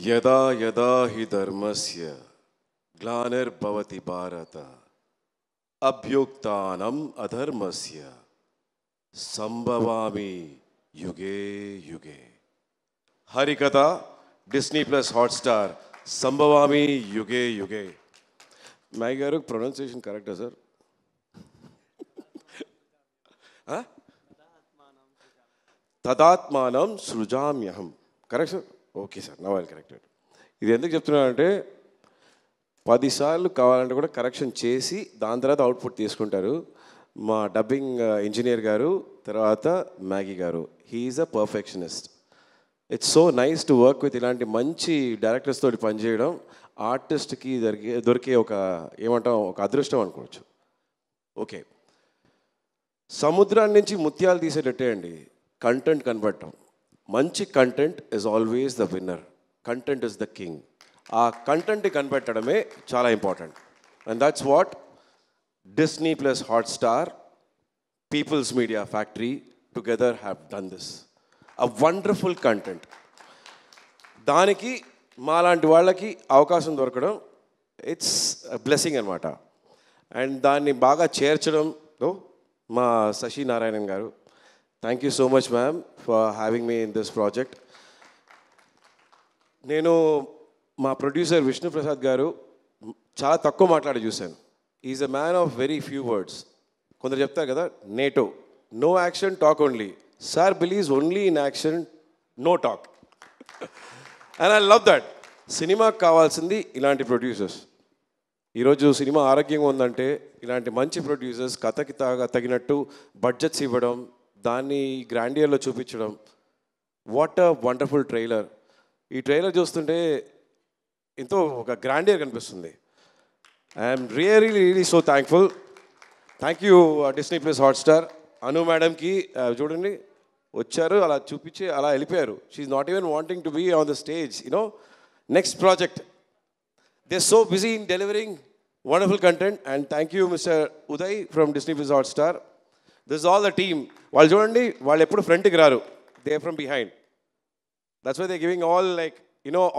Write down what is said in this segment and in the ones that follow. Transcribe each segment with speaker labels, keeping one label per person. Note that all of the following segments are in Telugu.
Speaker 1: యదా యదా హి ధర్మస్య గ్లానిర్భవతి భారత అభ్యుక్తానం అధర్మస్య సంభవామి యుగే యుగే. హరికథ డిస్నీ ప్లస్ హాట్స్టార్ సంభవామి యుగే యుగే. మై గారు ప్రొనౌన్సియేషన్ కరెక్టా సార్? తదాత్మానం సృజామ్యహం. Correct sir? Okay sir, now I will correct it. ఇది ఎందుకు చెప్తున్నానంటే 10 సార్లు కావాలంటే కూడా కరెక్షన్ చేసి దాని తర్వాత అవుట్పుట్ తీసుకుంటారు. మా డబ్బింగ్ ఇంజనీర్ గారు, తర్వాత మ్యాగీ గారు, he's a perfectionist. It's so nice to work with ఇలాంటి మంచి డైరెక్టర్స్ తోటి పనిచేయడం. ఆర్టిస్ట్కి దొరికే ఒక ఏమంటాం, ఒక అదృష్టం అనుకోవచ్చు. ఓకే, సముద్రాన్ని నుంచి ముత్యాలు తీసేటట్టే అండి కంటెంట్ కనబడటం. మంచి content is always the winner. Content is the king. ఆ కంటెంట్ని కనిపెట్టడమే చాలా important. And that's what Disney plus Hotstar, People's media Factory together have done this. A wonderful content. దానికి మాలాంటి వాళ్ళకి అవకాశం దొరకడం ఇట్స్ బ్లెస్సింగ్ అనమాట. అండ్ దాన్ని బాగా చేర్చడంలో మా Shashi Narayanan garu, thank you so much ma'am for having me in this project. నేను మా ప్రొడ్యూసర్ విష్ణుప్రసాద్ గారు చాలా తక్కువ మాట్లాడి చూశాను. Is a man of very few words. కొందరు చెప్తారు కదా, నేటో, no action talk only. Sir believes only in action, no talk. And I love that. సినిమాకి కావాల్సింది ఇలాంటి ప్రొడ్యూసర్స్. ఈరోజు సినిమా ఆరోగ్యంగా ఉందంటే ఇలాంటి మంచి ప్రొడ్యూసర్స్ కథకి తగినట్టు బడ్జెట్స్ ఇవ్వడం, దాన్ని గ్రాండియర్లో చూపించడం. What a wonderful trailer. ఈ ట్రైలర్ చూస్తుంటే ఎంతో ఒక గ్రాండియర్ కనిపిస్తుంది. I'm really so thankful. Thank you Disney plus Hotstar. Anu మేడంకి చూడండి, వచ్చారు, అలా చూపించి అలా వెళ్ళిపోయారు. She's not even wanting to be on the stage. You know, next project. They are so busy in delivering wonderful content. And thank you mister Uday from Disney plus Hotstar. This all the team. వాళ్ళు చూడండి, వాళ్ళు ఎప్పుడు ఫ్రంట్కి రారు, they from behind. That's why they giving all like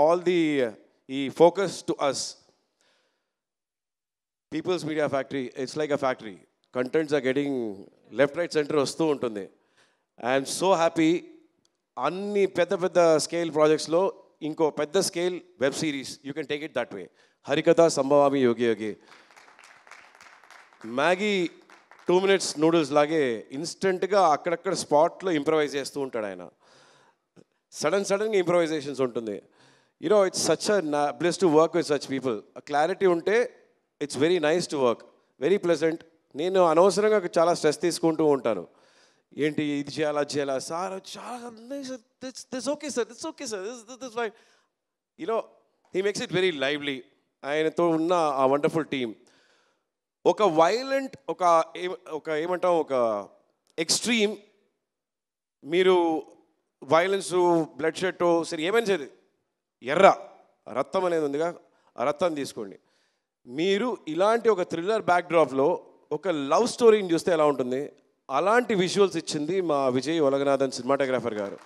Speaker 1: all the uh focus to us. Peoples media factory, it's like a factory. Contents are getting left right center వస్తూ ఉంటుంది. I'm so happy. అన్ని పెద్ద పెద్ద స్కేల్ ప్రాజెక్ట్స్లో ఇంకో పెద్ద scale web series, you can take it that way. Harikatha సంభవామి యోగి యోగి. మ్యాగీ 2 minutes నూడిల్స్ లాగే ఇన్స్టెంట్గా అక్కడక్కడ స్పాట్లో ఇంప్రవైజ్ చేస్తూ ఉంటాడు ఆయన. సడన్గా ఇంప్రవైజేషన్స్ ఉంటుంది. It's such a bless to work with such people. Clarity ఉంటే it's very nice to work, very pleasant. నేను అనవసరంగా చాలా స్ట్రెస్ తీసుకుంటూ ఉంటాను. ఏంటి ఇది చేయాలా, అది చేయాలా, సార్ చాలా this okay sir, this okay sir, this fine. He makes it very lively. ఆయనతో ఉన్న ఆ వండర్ఫుల్ టీమ్. ఒక వైలెంట్, ఒక ఏమంటాం, ఒక ఎక్స్ట్రీమ్, మీరు వైలెన్స్, బ్లడ్ షెడ్ సరే ఏమైనా సరే, ఎర్ర రక్తం అనేది ఉందిగా, ఆ రక్తం తీసుకోండి. మీరు ఇలాంటి ఒక థ్రిల్లర్ బ్యాక్డ్రాప్లో ఒక లవ్ స్టోరీని చూస్తే ఎలా ఉంటుంది, అలాంటి విజువల్స్ ఇచ్చింది మా విజయ్ ఒలగనాథన్ సినిమాటోగ్రాఫర్ గారు.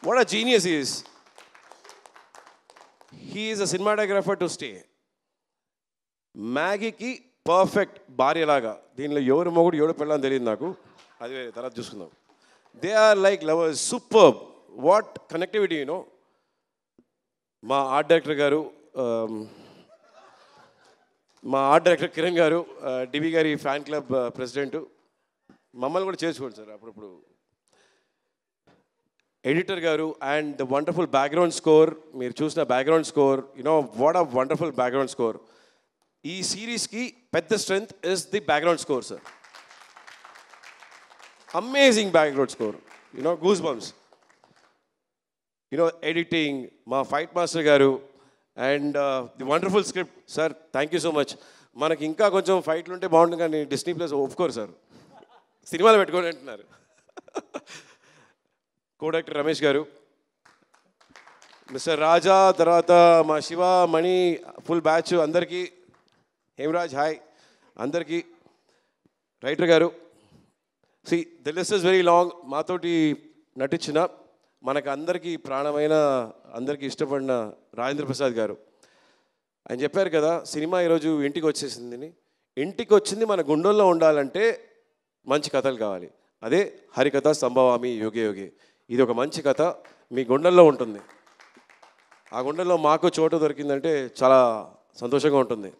Speaker 1: What a genius is. He is a cinematographer to stay. మ్యాగీకి పర్ఫెక్ట్ భార్యలాగా. దీనిలో ఎవరు మొగుడు ఎవడు పెళ్ళని తెలియదు నాకు, అది తర్వాత చూసుకుందాం. They are like lovers. Super. What connectivity. మా ఆర్ట్ డైరెక్టర్ గారు, మా ఆర్ట్ డైరెక్టర్ కిరణ్ గారు, డివి గారి ఫ్యాన్ క్లబ్ ప్రెసిడెంట్. మమ్మల్ని కూడా చేసుకోండి సార్ అప్పుడప్పుడు. ఎడిటర్ గారు and the wonderful background score. మీరు చూసిన background score, what a wonderful background score. ఈ సిరీస్కి పెద్ద strength is the background score sir. Amazing background score. Goose bumps. Editing మా ఫైట్ మాస్టర్ గారు and the wonderful script. Sir thank you so much. మనకి ఇంకా కొంచెం ఫైట్లు ఉంటే బాగుంటుంది, కానీ డిస్నీ ప్లస్ ఒప్పుకోరు సార్, సినిమాలు పెట్టుకోని అంటున్నారు. కో డైరెక్టర్ రమేష్ గారు, మిస్టర్ రాజా, తర్వాత మా శివ, మణి, ఫుల్ బ్యాచ్ అందరికీ, హేమరాజ్ హాయ్ అందరికీ. రైటర్ గారు, see the list is very long. మాతోటి నటించిన మనకు అందరికీ ప్రాణమైన, అందరికీ ఇష్టపడిన రాజేంద్ర ప్రసాద్ గారు ఆయన చెప్పారు కదా, సినిమా ఈరోజు ఇంటికి వచ్చేసిందని. ఇంటికి వచ్చింది మన గుండెల్లో ఉండాలంటే మంచి కథలు కావాలి. అదే హరికథ సంభవామి యోగే యోగే. ఇది ఒక మంచి కథ మీ గుండెల్లో ఉంటుంది. ఆ గుండెల్లో మాకు చోటు దొరికిందంటే చాలా సంతోషంగా ఉంటుంది.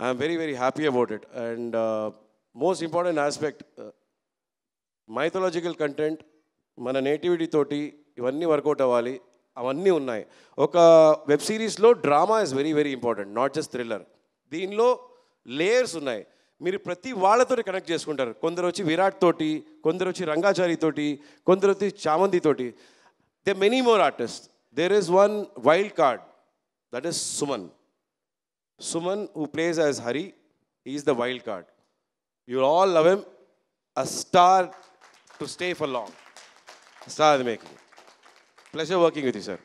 Speaker 1: I'm very very happy about it. And most important aspect, mythological content మన నేటివిటీ తోటి ఇవన్నీ వర్కౌట్ అవ్వాలి. అవన్నీ ఉన్నాయి. ఒక వెబ్ సిరీస్లో drama is very very important, not just thriller. దీనిలో లేయర్స్ ఉన్నాయి. మీరు ప్రతి వాళ్ళతో కనెక్ట్ చేసుకుంటారు. కొందరు వచ్చి విరాట్ తోటి, కొందరు వచ్చి రంగాచారి తోటి, కొందరు వచ్చి చామంతి తోటి. They many more artist. There is one wild card, that is Suman. Suman who plays as Hari, is the wild card. You all love him. A star to stay for long. Star the making. Pleasure working with you sir.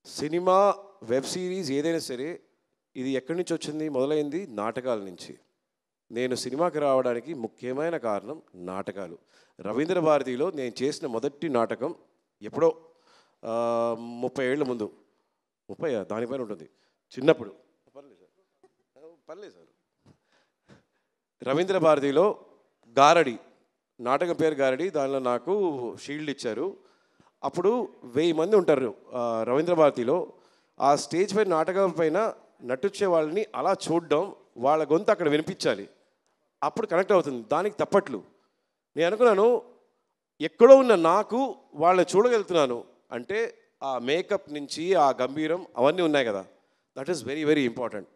Speaker 1: Cinema, web series ఏదైనా సరే ఇది ఎక్కడి నుంచి వచ్చింది? మొదలైంది నాటకాల నుంచి. నేను సినిమాకి రావడానికి ముఖ్యమైన కారణం నాటకాలు. రవీంద్ర భారతిలో నేను చేసిన మొదటి నాటకం ఎప్పుడో 30 ఏళ్ళ ముందు, 30 దానిపైన ఉంటుంది, చిన్నప్పుడు. పర్లేదు సార్. రవీంద్ర భారతిలో గారడి నాటకం పేరు గారడి. దానిలో నాకు షీల్డ్ ఇచ్చారు. అప్పుడు 1000 మంది ఉంటారు రవీంద్ర భారతిలో. ఆ స్టేజ్ పైన నాటకం పైన నటించే వాళ్ళని అలా చూడడం, వాళ్ళ గొంతు అక్కడ వినిపించాలి, అప్పుడు కనెక్ట్ అవుతుంది. దానికి తప్పట్లు. నేను అనుకున్నాను, ఎక్కడో ఉన్న నాకు వాళ్ళని చూడగలుగుతున్నాను అంటే ఆ మేకప్ నుంచి ఆ గంభీరం అవన్నీ ఉన్నాయి కదా, that is very very important.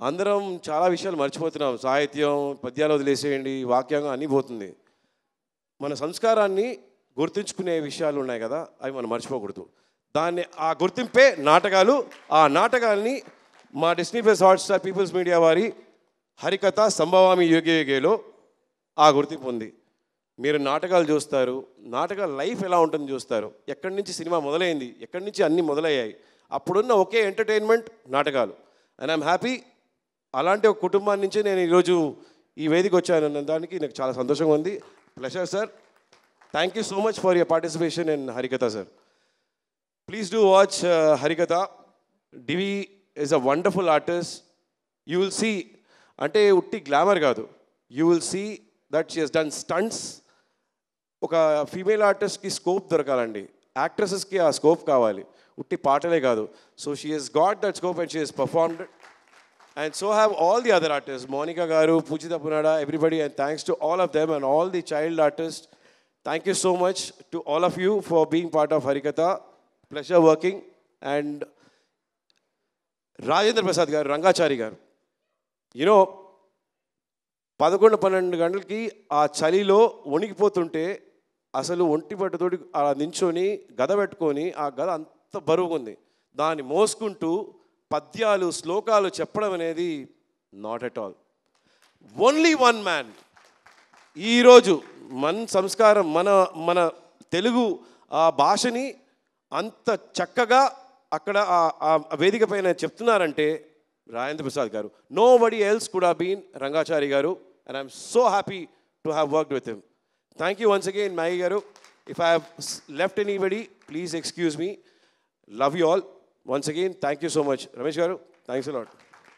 Speaker 1: అందరం చాలా విషయాలు మర్చిపోతున్నాం. సాహిత్యం, పద్యాలు వదిలేసేయండి, వాక్యంగా అన్నీ పోతుంది. మన సంస్కారాన్ని గుర్తుంచుకునే విషయాలు ఉన్నాయి కదా, అవి మనం మర్చిపోకూడదు. దాన్ని, ఆ గుర్తింపే నాటకాలు. ఆ నాటకాలని మా Disney plus Hotstar People's Media వారి హరికథ సంభవామి యోగే యోగేలో ఆ గుర్తింపు ఉంది. మీరు నాటకాలు చూస్తారు, నాటకాల లైఫ్ ఎలా ఉంటుందో చూస్తారు. ఎక్కడి నుంచి సినిమా మొదలైంది, ఎక్కడి నుంచి అన్నీ మొదలయ్యాయి. అప్పుడున్న ఒకే ఎంటర్టైన్మెంట్ నాటకాలు. And I'm happy. అలాంటి ఒక కుటుంబాన్ని నుంచి నేను ఈరోజు ఈ వేదిక వచ్చానన్న దానికి నాకు చాలా సంతోషంగా ఉంది. Pleasure sir. Thank you so much for your participation in Harikatha sir. Please do watch Harikatha. Divi is a wonderful artist. You will see, ante utti glamour kaadu. You will see that she has done stunts. Oka female artist ki scope dorakalandi. Actresses ki aa scope kavali. Utti paatale kaadu. So she has got that scope and she has performed it. And so have all the other artists. Monica Garu, Pujita Punada, everybody. And thanks to all of them and all the child artists. Thank you so much to all of you for being part of Harikatha. Pleasure working. And Rajendra Prasad garu, Rangachari garu, you know, 11-12 గంటలకి ఆ చలిలో వణికిపోతుంటే అసలు ఒంటి పట్టుతోటి అలా నించొని గద పెట్టుకొని, ఆ గద అంత బరువుగా ఉంది, దాన్ని మోసుకుంటూ పద్యాలు శ్లోకాలు చెప్పడం అనేది not at all. Only one man. ఈరోజు మన సంస్కారం, మన తెలుగు ఆ భాషని అంత చక్కగా అక్కడ ఆ వేదిక పైన చెప్తున్నారంటే రాజేంద్ర ప్రసాద్ గారు. Nobody else could have been Rangachari గారు. And I'm so happy to have worked with him. Thank you once again Maggi గారు. If I have left anybody, please excuse me. Love you all. Once again thank you so much. Ramesh గారు, థ్యాంక్స్ అ లాట్.